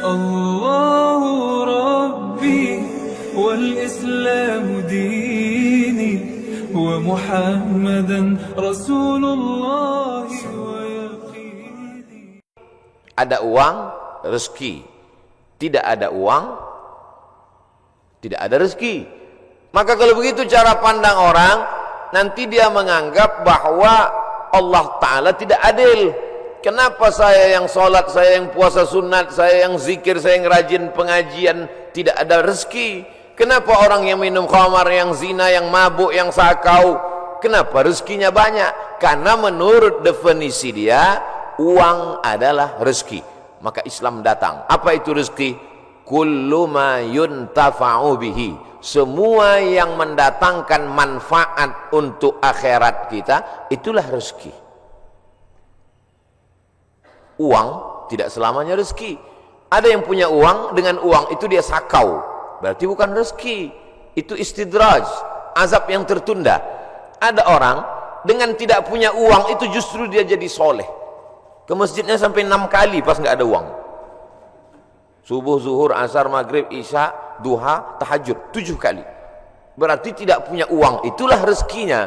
الله ربي والإسلام ديني ومحمدا رسول الله ويقيني. Ada uang, rezeki. Tidak ada uang, tidak ada rezeki. Maka kalau begitu cara pandang orang, nanti dia menganggap bahwa Allah Ta'ala tidak adil. Kenapa saya yang sholat, saya yang puasa sunat, saya yang zikir, saya yang rajin pengajian, tidak ada rezeki? Kenapa orang yang minum khamar, yang zina, yang mabuk, yang sakau, kenapa rezekinya banyak? Karena menurut definisi dia, uang adalah rezeki. Maka Islam datang. Apa itu rezeki? Kullu ma yuntafa'u bihi. Semua yang mendatangkan manfaat untuk akhirat kita, itulah rezeki. Uang tidak selamanya rezeki. Ada yang punya uang, dengan uang itu dia sakau, berarti bukan rezeki, itu istidraj, azab yang tertunda. Ada orang dengan tidak punya uang itu justru dia jadi soleh, ke masjidnya sampai 6 kali pas nggak ada uang. Subuh, zuhur, asar, maghrib, isya, duha, tahajud 7 kali. Berarti tidak punya uang, itulah rezekinya.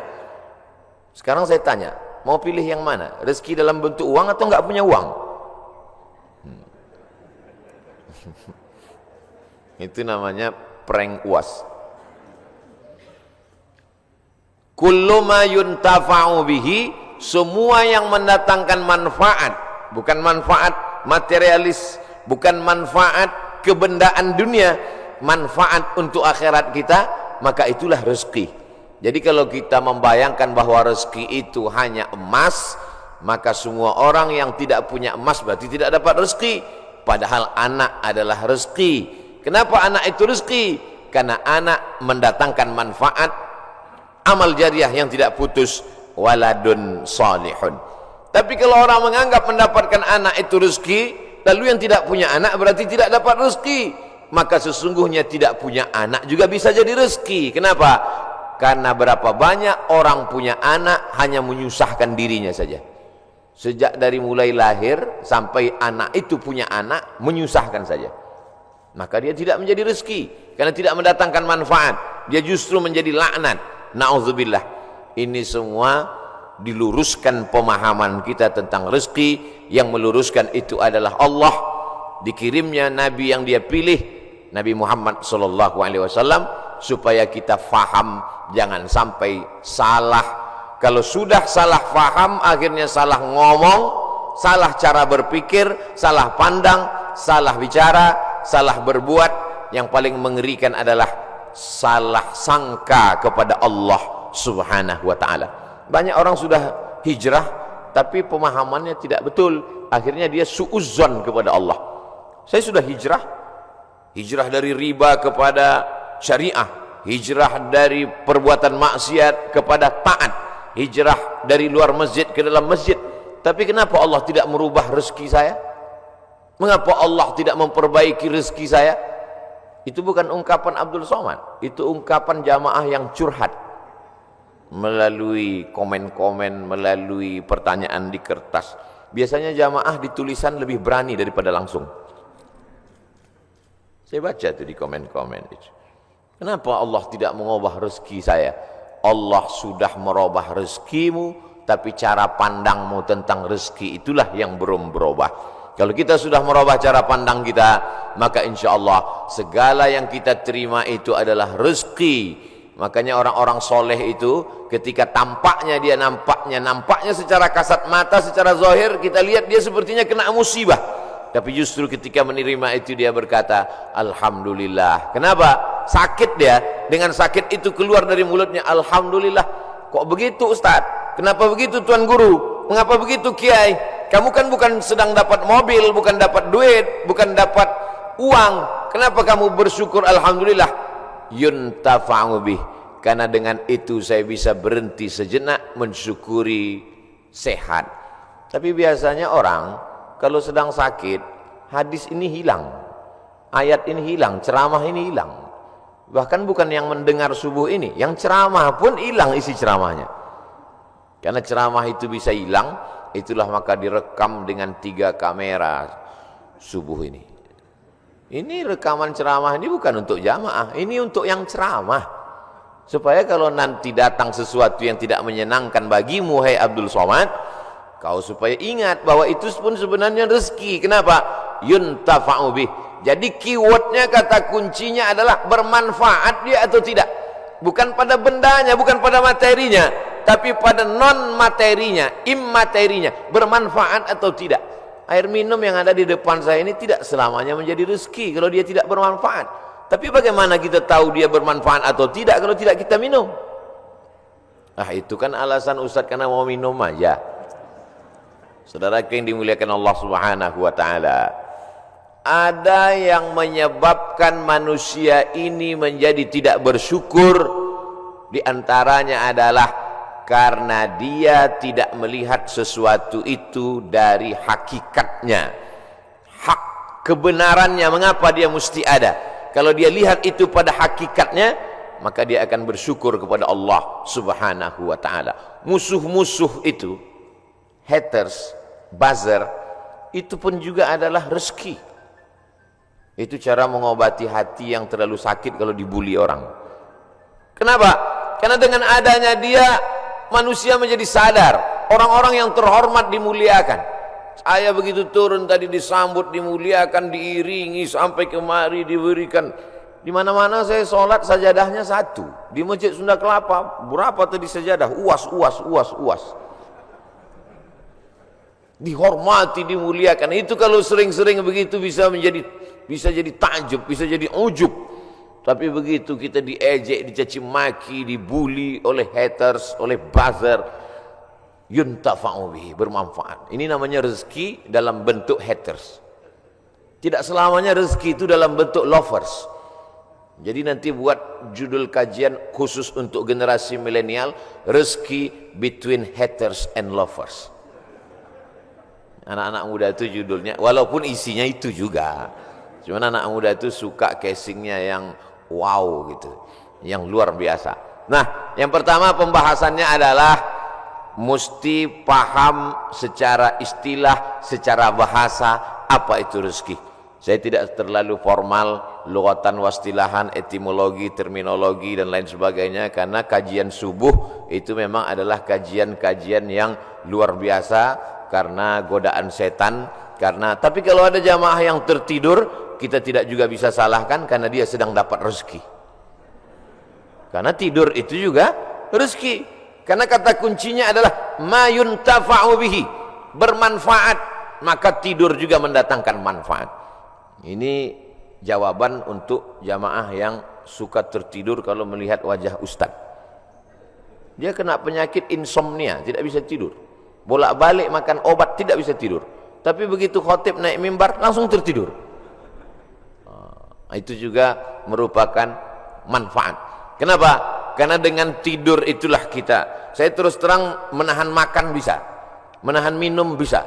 Sekarang saya tanya, mau pilih yang mana? Rezeki dalam bentuk uang atau nggak punya uang? Itu namanya prank UAS. Kullu ma yuntafa'u bihi, semua yang mendatangkan manfaat, bukan manfaat materialis, bukan manfaat kebendaan dunia, manfaat untuk akhirat kita, maka itulah rezeki. Jadi kalau kita membayangkan bahwa rezeki itu hanya emas, maka semua orang yang tidak punya emas berarti tidak dapat rezeki. Padahal anak adalah rezeki. Kenapa anak itu rezeki? Karena anak mendatangkan manfaat, amal jariah yang tidak putus, waladun salihun. Tapi kalau orang menganggap mendapatkan anak itu rezeki, lalu yang tidak punya anak berarti tidak dapat rezeki, maka sesungguhnya tidak punya anak juga bisa jadi rezeki. Kenapa? Karena berapa banyak orang punya anak hanya menyusahkan dirinya saja. Sejak dari mulai lahir sampai anak itu punya anak, menyusahkan saja. Maka dia tidak menjadi rezeki, karena tidak mendatangkan manfaat. Dia justru menjadi laknat. Na'udzubillah. Ini semua diluruskan pemahaman kita tentang rezeki. Yang meluruskan itu adalah Allah. Dikirimnya Nabi yang dia pilih, Nabi Muhammad SAW, supaya kita faham, jangan sampai salah. Kalau sudah salah faham, akhirnya salah ngomong, salah cara berpikir, salah pandang, salah bicara, salah berbuat. Yang paling mengerikan adalah salah sangka kepada Allah Subhanahu wa ta'ala. Banyak orang sudah hijrah tapi pemahamannya tidak betul, akhirnya dia suuzzon kepada Allah. Saya sudah hijrah dari riba kepada syariah, hijrah dari perbuatan maksiat kepada taat, hijrah dari luar masjid ke dalam masjid. Tapi kenapa Allah tidak merubah rezeki saya? Mengapa Allah tidak memperbaiki rezeki saya? Itu bukan ungkapan Abdul Somad, itu ungkapan jamaah yang curhat melalui komen-komen, melalui pertanyaan di kertas. Biasanya jamaah di tulisan lebih berani daripada langsung. Saya baca tuh di komen-komen itu. Kenapa Allah tidak mengubah rezeki saya? Allah sudah merubah rezekimu, tapi cara pandangmu tentang rezeki itulah yang belum berubah. Kalau kita sudah merubah cara pandang kita, maka insya Allah segala yang kita terima itu adalah rezeki. Makanya orang-orang soleh itu ketika tampaknya dia nampaknya secara kasat mata, secara zahir kita lihat dia sepertinya kena musibah. Tapi justru ketika menerima itu dia berkata, Alhamdulillah. Kenapa? Sakit dia, dengan sakit itu keluar dari mulutnya, Alhamdulillah. Kok begitu Ustaz? Kenapa begitu Tuan Guru? Mengapa begitu Kiai? Kamu kan bukan sedang dapat mobil, bukan dapat duit, bukan dapat uang. Kenapa kamu bersyukur Alhamdulillah? Yuntafa'u bih. Karena dengan itu saya bisa berhenti sejenak mensyukuri sehat. Tapi biasanya orang kalau sedang sakit, hadis ini hilang, ayat ini hilang, ceramah ini hilang. Bahkan bukan yang mendengar subuh ini, yang ceramah pun hilang isi ceramahnya. Karena ceramah itu bisa hilang, itulah maka direkam dengan 3 kamera subuh ini. Ini rekaman ceramah ini bukan untuk jamaah, ini untuk yang ceramah. Supaya kalau nanti datang sesuatu yang tidak menyenangkan bagimu, hai Abdul Somad, kau supaya ingat bahwa itu pun sebenarnya rezeki. Kenapa? Yuntafa'u bih. Jadi keywordnya, kata kuncinya adalah bermanfaat dia atau tidak. Bukan pada bendanya, bukan pada materinya, tapi pada non materinya, immaterinya, bermanfaat atau tidak. Air minum yang ada di depan saya ini tidak selamanya menjadi rezeki kalau dia tidak bermanfaat. Tapi bagaimana kita tahu dia bermanfaat atau tidak kalau tidak kita minum? Itu kan alasan Ustaz karena mau minum aja. Saudara yang dimuliakan Allah Subhanahu wa taala, ada yang menyebabkan manusia ini menjadi tidak bersyukur, di antaranya adalah karena dia tidak melihat sesuatu itu dari hakikatnya, hak kebenarannya. Mengapa dia mesti ada? Kalau dia lihat itu pada hakikatnya, maka dia akan bersyukur kepada Allah Subhanahu wa taala. Musuh-musuh itu, haters, buzzer, itu pun juga adalah rezeki. Itu cara mengobati hati yang terlalu sakit kalau dibully orang. Kenapa? Karena dengan adanya dia, manusia menjadi sadar. Orang-orang yang terhormat dimuliakan. Saya begitu turun tadi disambut, dimuliakan, diiringi sampai kemari diberikan. Di mana-mana saya sholat sajadahnya satu. Di Masjid Sunda Kelapa berapa tadi sajadah? Uas. Dihormati, dimuliakan. Itu kalau sering-sering begitu bisa jadi takjub, bisa jadi ujub. Tapi begitu kita diejek, dicaci maki, dibully oleh haters, oleh buzzer, yuntafa'u bihi, bermanfaat. Ini namanya rezeki dalam bentuk haters. Tidak selamanya rezeki itu dalam bentuk lovers. Jadi nanti buat judul kajian khusus untuk generasi milenial, rezeki between haters and lovers. Anak-anak muda itu judulnya, walaupun isinya itu juga. Cuman anak muda itu suka casingnya yang wow gitu, yang luar biasa. Nah, yang pertama pembahasannya adalah mesti paham secara istilah, secara bahasa, apa itu rezeki. Saya tidak terlalu formal, lughatan wastilahan, etimologi, terminologi dan lain sebagainya, karena kajian subuh itu memang adalah kajian-kajian yang luar biasa karena godaan setan. Tapi kalau ada jamaah yang tertidur, kita tidak juga bisa salahkan karena dia sedang dapat rezeki. Karena tidur itu juga rezeki. Karena kata kuncinya adalah ma yuntafa'u bihi, bermanfaat, maka tidur juga mendatangkan manfaat. Ini jawaban untuk jamaah yang suka tertidur kalau melihat wajah ustaz. Dia kena penyakit insomnia, tidak bisa tidur. Bolak-balik makan obat, tidak bisa tidur. Tapi begitu khotib naik mimbar langsung tertidur. Itu juga merupakan manfaat. Kenapa? Karena dengan tidur itulah kita. Saya terus terang menahan makan bisa, menahan minum bisa.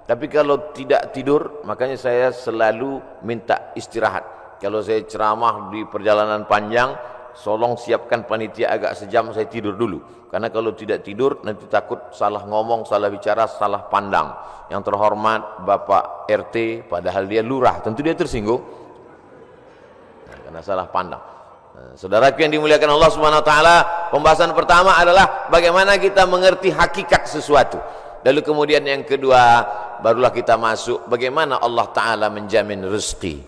Tapi kalau tidak tidur, makanya saya selalu minta istirahat. Kalau saya ceramah di perjalanan panjang, tolong siapkan panitia agak sejam saya tidur dulu. Karena kalau tidak tidur nanti takut salah ngomong, salah bicara, salah pandang. Yang terhormat Bapak RT, padahal dia lurah, tentu dia tersinggung. Karena salah pandang. Saudaraku yang dimuliakan Allah Subhanahu wa taala, pembahasan pertama adalah bagaimana kita mengerti hakikat sesuatu. Lalu kemudian yang kedua, barulah kita masuk bagaimana Allah taala menjamin rezeki.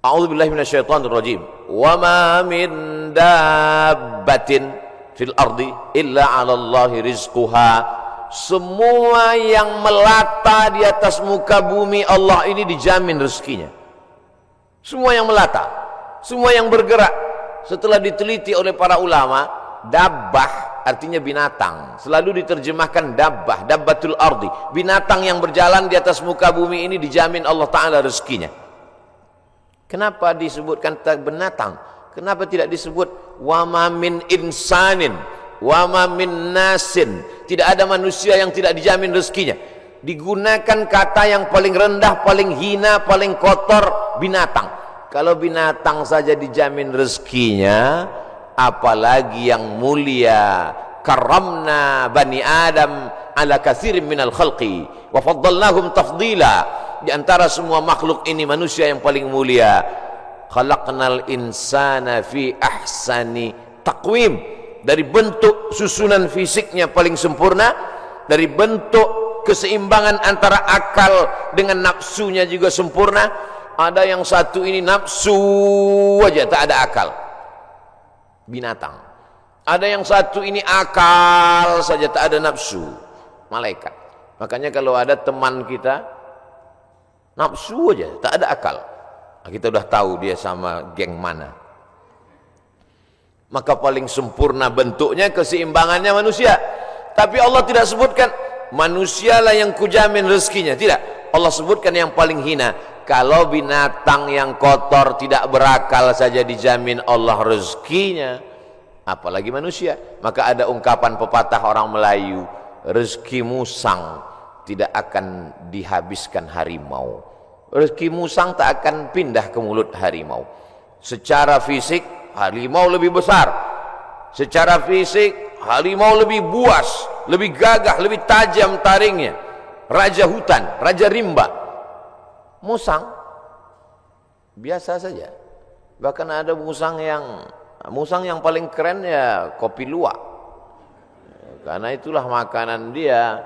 A'udzubillahi minasyaitonir rajim. Wa ma min dabbatin fil ardi illa 'ala Allahi rizquha. Semua yang melata di atas muka bumi Allah ini dijamin rezekinya. Semua yang melata, semua yang bergerak. Setelah diteliti oleh para ulama, dabbah artinya binatang. Selalu diterjemahkan dabbah, dabbatul ardi. Binatang yang berjalan di atas muka bumi ini dijamin Allah Ta'ala rezekinya. Kenapa disebutkan binatang? Kenapa tidak disebut wama min insanin, wama min nasin? Tidak ada manusia yang tidak dijamin rezekinya. Digunakan kata yang paling rendah, paling hina, paling kotor, binatang. Kalau binatang saja dijamin rezekinya, apalagi yang mulia. Karamna bani Adam ala katsirin minal khalqi wa faddalnahum tafdila. di antara semua makhluk ini manusia yang paling mulia. Khalaqnal insana fi ahsani taqwim, dari bentuk susunan fisiknya paling sempurna, dari bentuk keseimbangan antara akal dengan nafsunya juga sempurna. Ada yang satu ini nafsu aja, tak ada akal, binatang. Ada yang satu ini akal saja, tak ada nafsu, malaikat. Makanya kalau ada teman kita nafsu aja, tak ada akal, kita udah tahu dia sama geng mana. Maka paling sempurna bentuknya, keseimbangannya manusia. Tapi Allah tidak sebutkan manusialah yang kujamin rezekinya, tidak. Allah sebutkan yang paling hina. Kalau binatang yang kotor tidak berakal saja dijamin Allah rezekinya, apalagi manusia. Maka ada ungkapan pepatah orang Melayu, rezeki musang tidak akan dihabiskan harimau. Rezeki musang tak akan pindah ke mulut harimau. Secara fisik harimau lebih besar, secara fisik harimau lebih buas, lebih gagah, lebih tajam taringnya, raja hutan, raja rimba. Musang biasa saja. Bahkan ada musang yang paling keren ya kopi luwak, karena itulah makanan dia.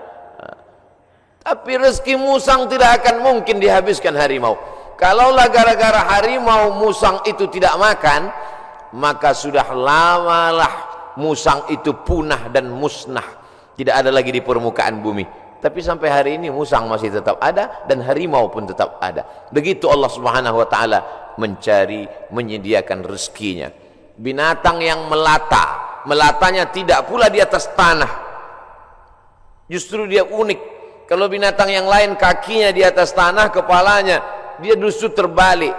Tapi rezeki musang tidak akan mungkin dihabiskan harimau. Kalaulah gara-gara harimau musang itu tidak makan, maka sudah lamalah musang itu punah dan musnah, tidak ada lagi di permukaan bumi. Tapi sampai hari ini musang masih tetap ada dan harimau pun tetap ada. Begitu Allah Subhanahu wa taala mencari, menyediakan rezekinya. Binatang yang melata, melatanya tidak pula di atas tanah. Justru dia unik. Kalau binatang yang lain kakinya di atas tanah, kepalanya, dia justru terbalik.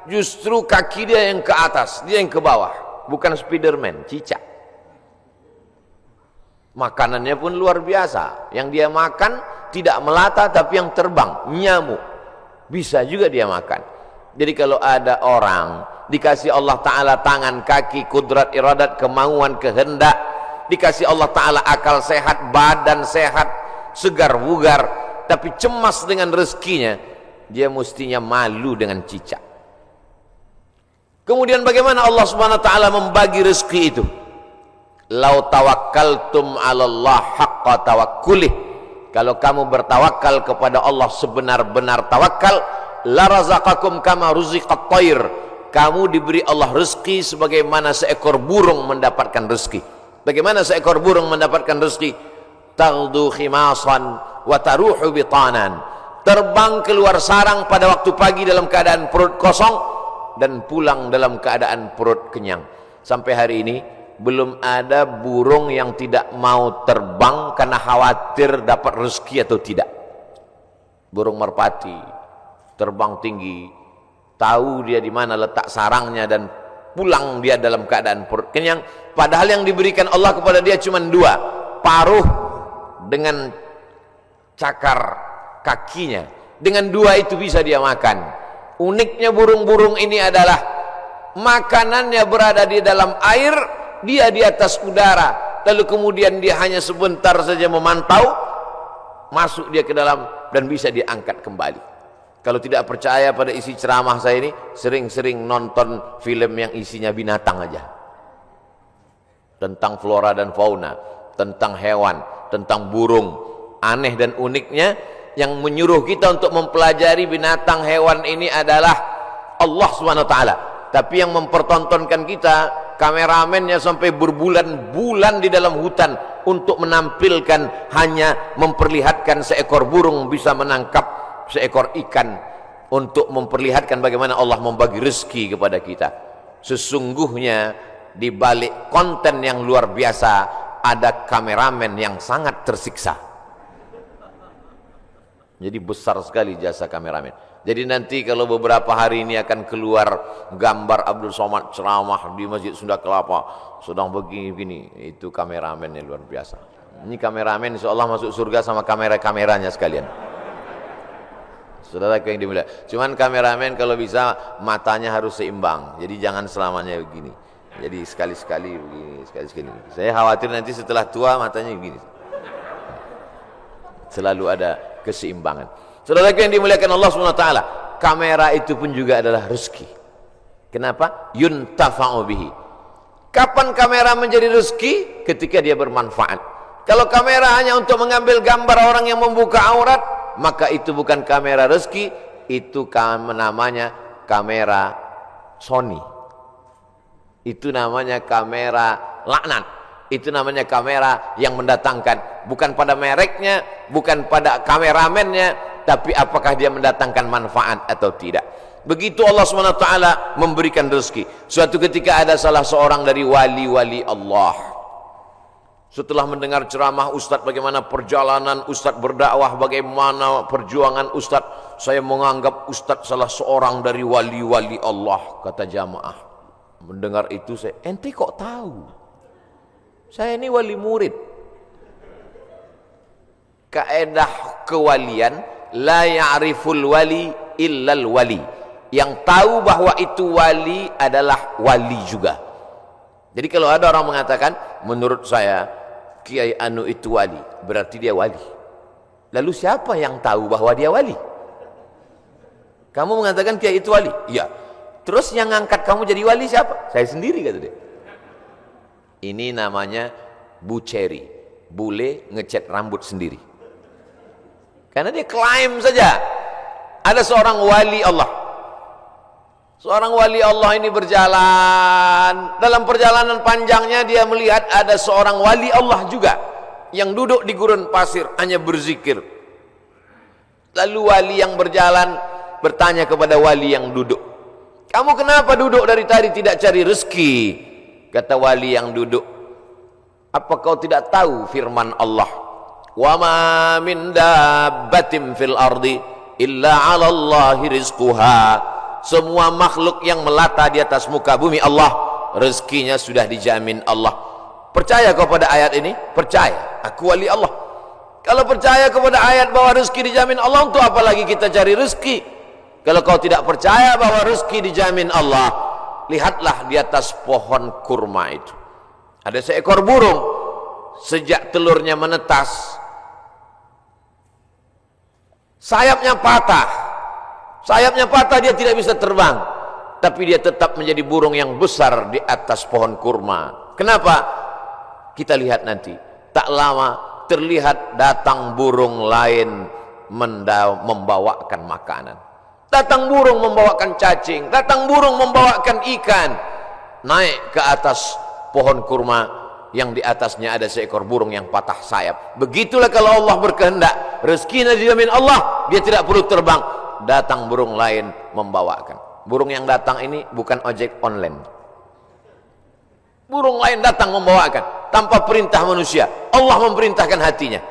Justru kaki dia yang ke atas, dia yang ke bawah. Bukan Spiderman, cicak. Makanannya pun luar biasa. Yang dia makan tidak melata tapi yang terbang, nyamuk. Bisa juga dia makan. Jadi kalau ada orang dikasih Allah Ta'ala tangan, kaki, kudrat, iradat, kemauan, kehendak, dikasih Allah Ta'ala akal sehat, badan sehat, segar bugar, tapi cemas dengan rezekinya, dia mestinya malu dengan cicak. Kemudian bagaimana Allah Subhanahu wa taala membagi rezeki itu? Lau tawakkaltum 'alallah haqqa tawakkulih. Kalau kamu bertawakal kepada Allah sebenar-benar tawakal, la razaqakum kama ruziqat thair. Kamu diberi Allah rezeki sebagaimana seekor burung mendapatkan rezeki. Bagaimana seekor burung mendapatkan rezeki? Taghdu khimasan wa taruhu bitanan. Terbang keluar sarang pada waktu pagi dalam keadaan perut kosong dan pulang dalam keadaan perut kenyang. Sampai hari ini belum ada burung yang tidak mau terbang karena khawatir dapat rezeki atau tidak. Burung merpati terbang tinggi, tahu dia di mana letak sarangnya dan pulang dia dalam keadaan perut kenyang. Padahal yang diberikan Allah kepada dia cuma dua, paruh dengan cakar kakinya. Dengan dua itu bisa dia makan. Uniknya burung-burung ini adalah makanannya berada di dalam air, dia di atas udara, lalu kemudian dia hanya sebentar saja memantau, masuk dia ke dalam dan bisa diangkat kembali. Kalau tidak percaya pada isi ceramah saya ini, sering-sering nonton film yang isinya binatang aja, tentang flora dan fauna, tentang hewan, tentang burung. Aneh dan uniknya, yang menyuruh kita untuk mempelajari binatang hewan ini adalah Allah SWT. Tapi yang mempertontonkan kita, kameramennya sampai berbulan-bulan di dalam hutan untuk menampilkan, hanya memperlihatkan seekor burung bisa menangkap seekor ikan, untuk memperlihatkan bagaimana Allah membagi rezeki kepada kita. Sesungguhnya di balik konten yang luar biasa ada kameramen yang sangat tersiksa. Jadi besar sekali jasa kameramen. Jadi nanti kalau beberapa hari ini akan keluar gambar Abdul Somad ceramah di Masjid Sunda Kelapa sedang begini-begini, itu kameramennya luar biasa. Ini kameramen insyaallah masuk surga sama kamera-kameranya sekalian. Saudara yang dimuliakan. Cuman kameramen kalau bisa matanya harus seimbang. Jadi jangan selamanya begini. Jadi sekali-sekali begini, sekali-sekali. Saya khawatir nanti setelah tua matanya begini. Selalu ada keseimbangan. Saudaraku yang dimuliakan Allah SWT, kamera itu pun juga adalah rezeki. Kenapa? Yuntafa'u bihi. Kapan kamera menjadi rezeki? Ketika dia bermanfaat. Kalau kamera hanya untuk mengambil gambar orang yang membuka aurat, maka itu bukan kamera rezeki, itu namanya kamera Sony. Itu namanya kamera laknat. Itu namanya kamera yang mendatangkan, bukan pada mereknya, bukan pada kameramennya, tapi apakah dia mendatangkan manfaat atau tidak. Begitu Allah SWT memberikan rezeki. Suatu ketika ada salah seorang dari wali-wali Allah, setelah mendengar ceramah Ustadz, bagaimana perjalanan Ustadz berdakwah, bagaimana perjuangan Ustadz, saya menganggap Ustadz salah seorang dari wali-wali Allah. Kata jamaah, mendengar itu saya, ente kok tahu? Saya ini wali murid. Kaedah kewalian, la ya'riful wali illal wali. Yang tahu bahwa itu wali adalah wali juga. Jadi kalau ada orang mengatakan, menurut saya Kiai Anu itu wali, berarti dia wali. Lalu siapa yang tahu bahwa dia wali? Kamu mengatakan Kiai itu wali? Iya. Terus yang ngangkat kamu jadi wali siapa? Saya sendiri, kata dia. Ini namanya buceri, bule ngecat rambut sendiri. Karena dia klaim saja. Ada seorang wali Allah. Seorang wali Allah ini berjalan. Dalam perjalanan panjangnya dia melihat ada seorang wali Allah juga yang duduk di gurun pasir hanya berzikir. Lalu wali yang berjalan bertanya kepada wali yang duduk, kamu kenapa duduk dari tadi tidak cari rezeki? Kata wali yang duduk, apa kau tidak tahu firman Allah, wa ma min dabbatin fil ardi illa 'ala Allahi rizquha. Semua makhluk yang melata di atas muka bumi Allah, rezekinya sudah dijamin Allah. Percaya kau pada ayat ini? Percaya, aku wali Allah. Kalau percaya kepada ayat bahwa rezeki dijamin Allah, untuk apa lagi kita cari rezeki? Kalau kau tidak percaya bahwa rezeki dijamin Allah, lihatlah di atas pohon kurma itu ada seekor burung. Sejak telurnya menetas, sayapnya patah, dia tidak bisa terbang, tapi dia tetap menjadi burung yang besar di atas pohon kurma. Kenapa? Kita lihat nanti. Tak lama terlihat datang burung lain membawakan makanan. Datang burung membawakan cacing, datang burung membawakan ikan. Naik ke atas pohon kurma yang di atasnya ada seekor burung yang patah sayap. Begitulah kalau Allah berkehendak, rezekinya dijamin Allah, dia tidak perlu terbang. Datang burung lain membawakan. Burung yang datang ini bukan ojek online. Burung lain datang membawakan tanpa perintah manusia. Allah memerintahkan hatinya.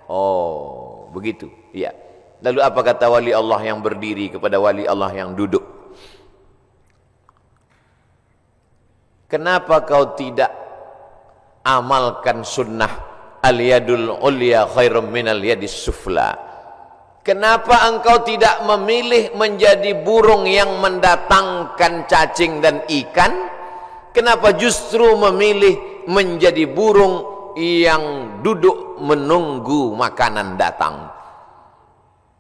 Oh, begitu. Iya. Lalu apa kata wali Allah yang berdiri kepada wali Allah yang duduk? Kenapa kau tidak amalkan sunnah al-yadul ulya khairum minal yadis sufla? Kenapa engkau tidak memilih menjadi burung yang mendatangkan cacing dan ikan? Kenapa justru memilih menjadi burung yang duduk menunggu makanan datang?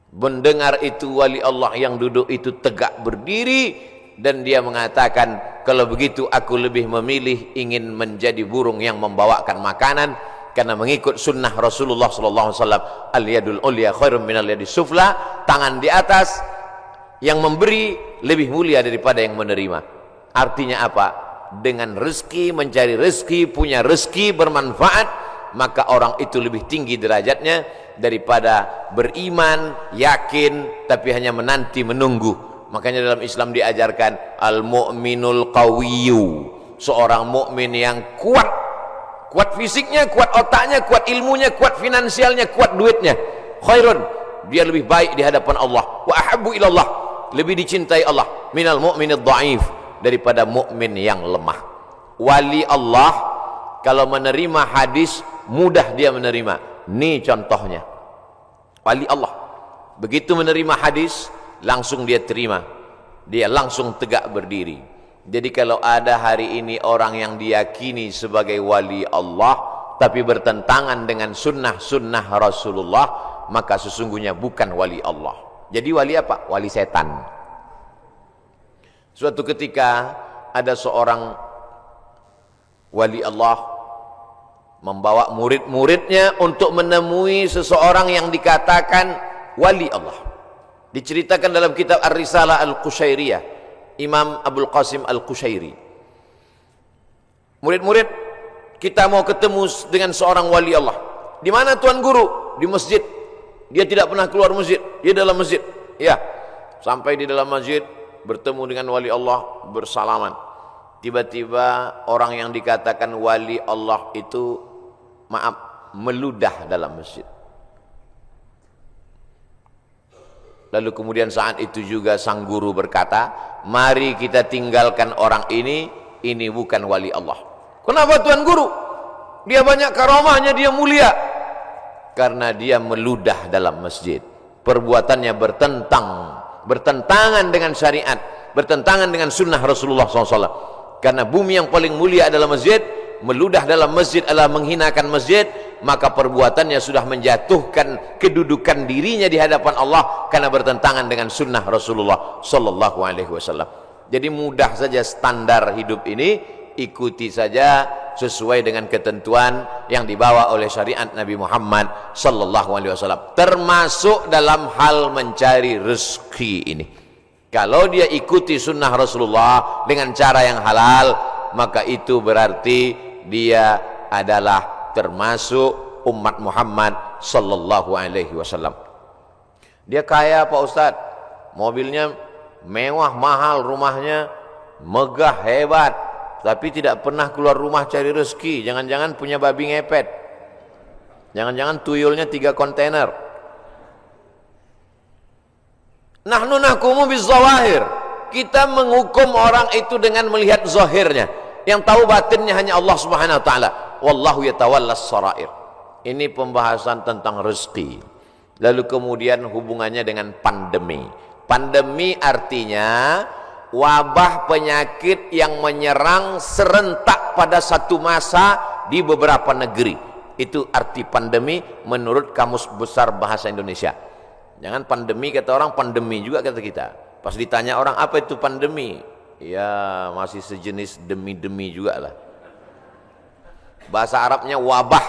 Mendengar itu wali Allah yang duduk itu tegak berdiri dan dia mengatakan, kalau begitu aku lebih memilih ingin menjadi burung yang membawakan makanan, karena mengikut sunnah Rasulullah SAW. Al-yadul ulya khairum minal yadis sufla. Tangan di atas yang memberi lebih mulia daripada yang menerima. Artinya apa? Dengan rezeki, mencari rezeki, punya rezeki bermanfaat, maka orang itu lebih tinggi derajatnya daripada beriman, yakin, tapi hanya menanti menunggu. Makanya dalam Islam diajarkan al-mu'minul qawiyyu, seorang mukmin yang kuat. Kuat fisiknya, kuat otaknya, kuat ilmunya, kuat finansialnya, kuat duitnya. Khairun, dia lebih baik di hadapan Allah. Wa ahabbu ilallah, lebih dicintai Allah. Minal mu'minid dha'if, daripada mukmin yang lemah. Wali Allah kalau menerima hadis mudah dia menerima. Ini contohnya. Wali Allah begitu menerima hadis langsung dia terima. Dia langsung tegak berdiri. Jadi kalau ada hari ini orang yang diyakini sebagai wali Allah tapi bertentangan dengan sunnah-sunnah Rasulullah, maka sesungguhnya bukan wali Allah. Jadi wali apa? Wali setan. Suatu ketika ada seorang wali Allah membawa murid-muridnya untuk menemui seseorang yang dikatakan wali Allah. Diceritakan dalam kitab Ar-Risalah Al-Qushairiyah, Imam Abul Qasim Al-Qushairi. Murid-murid, kita mau ketemu dengan seorang wali Allah. Di mana Tuan Guru? Di masjid. Dia tidak pernah keluar masjid, dia dalam masjid. Ya, sampai di dalam masjid bertemu dengan wali Allah, bersalaman. Tiba-tiba orang yang dikatakan wali Allah itu, maaf, meludah dalam masjid. Lalu kemudian saat itu juga sang guru berkata, mari kita tinggalkan orang ini bukan wali Allah. Kenapa Tuan Guru? Dia banyak karamahnya, dia mulia. Karena dia meludah dalam masjid. Perbuatannya bertentangan dengan syariat, bertentangan dengan sunnah Rasulullah SAW. Karena bumi yang paling mulia adalah masjid, meludah dalam masjid adalah menghinakan masjid, maka perbuatannya sudah menjatuhkan kedudukan dirinya di hadapan Allah karena bertentangan dengan sunnah Rasulullah SAW. Jadi mudah saja standar hidup ini, ikuti saja sesuai dengan ketentuan yang dibawa oleh syariat Nabi Muhammad SAW, termasuk dalam hal mencari rezeki ini. Kalau dia ikuti sunnah Rasulullah dengan cara yang halal, maka itu berarti dia adalah termasuk umat Muhammad SAW. Dia kaya Pak Ustadz, mobilnya mewah, mahal, rumahnya megah, hebat, tapi tidak pernah keluar rumah cari rezeki. Jangan-jangan punya babi ngepet, jangan-jangan tuyulnya 3 kontainer. Nahnu nahkumu bizawahir, kita menghukum orang itu dengan melihat zahirnya. Yang tahu batinnya hanya Allah Subhanahu wa taala. Wallahu yatawallas sarair. Ini pembahasan tentang rezeki. Lalu kemudian hubungannya dengan pandemi. Pandemi artinya wabah penyakit yang menyerang serentak pada satu masa di beberapa negeri. Itu arti pandemi menurut Kamus Besar Bahasa Indonesia. Jangan pandemi kata orang, pandemi juga kata kita. Pas ditanya orang apa itu pandemi, ya masih sejenis demi-demi juga lah. Bahasa Arabnya wabah.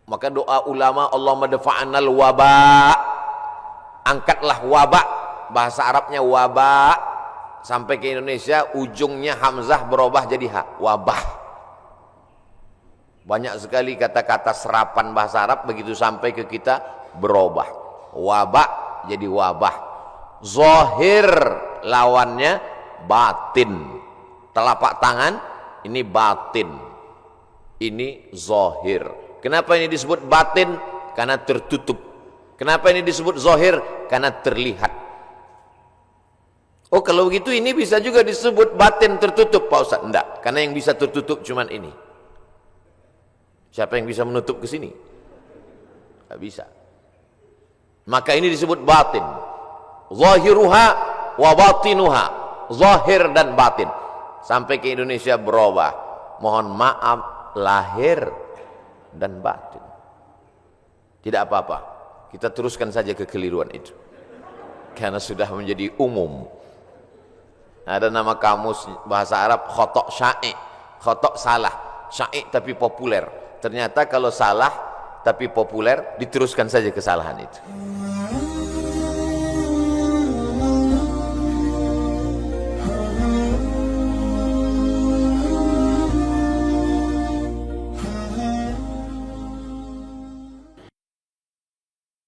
Maka doa ulama, Allahumma dafa'anal wabah, angkatlah wabah. Bahasa Arabnya wabah, sampai ke Indonesia ujungnya hamzah berubah jadi ha, wabah. Banyak sekali kata-kata serapan bahasa Arab begitu sampai ke kita berubah. Wabah jadi wabah. Zahir lawannya batin. Telapak tangan ini batin, ini zahir. Kenapa ini disebut batin? Karena tertutup. Kenapa ini disebut zahir? Karena terlihat. Oh kalau begitu ini bisa juga disebut batin tertutup Pak Ustaz? Enggak, karena yang bisa tertutup cuman ini. Siapa yang bisa menutup ke sini? Enggak bisa. Maka ini disebut batin. Zahiruha wa batinuha, zahir dan batin. Sampai ke Indonesia berubah. Mohon maaf, lahir dan batin. Tidak apa-apa, kita teruskan saja kekeliruan itu, karena sudah menjadi umum. Ada nama kamus bahasa Arab khotok sya'i, khotok salah, sya'i tapi populer. Ternyata kalau salah tapi populer, diteruskan saja kesalahan itu.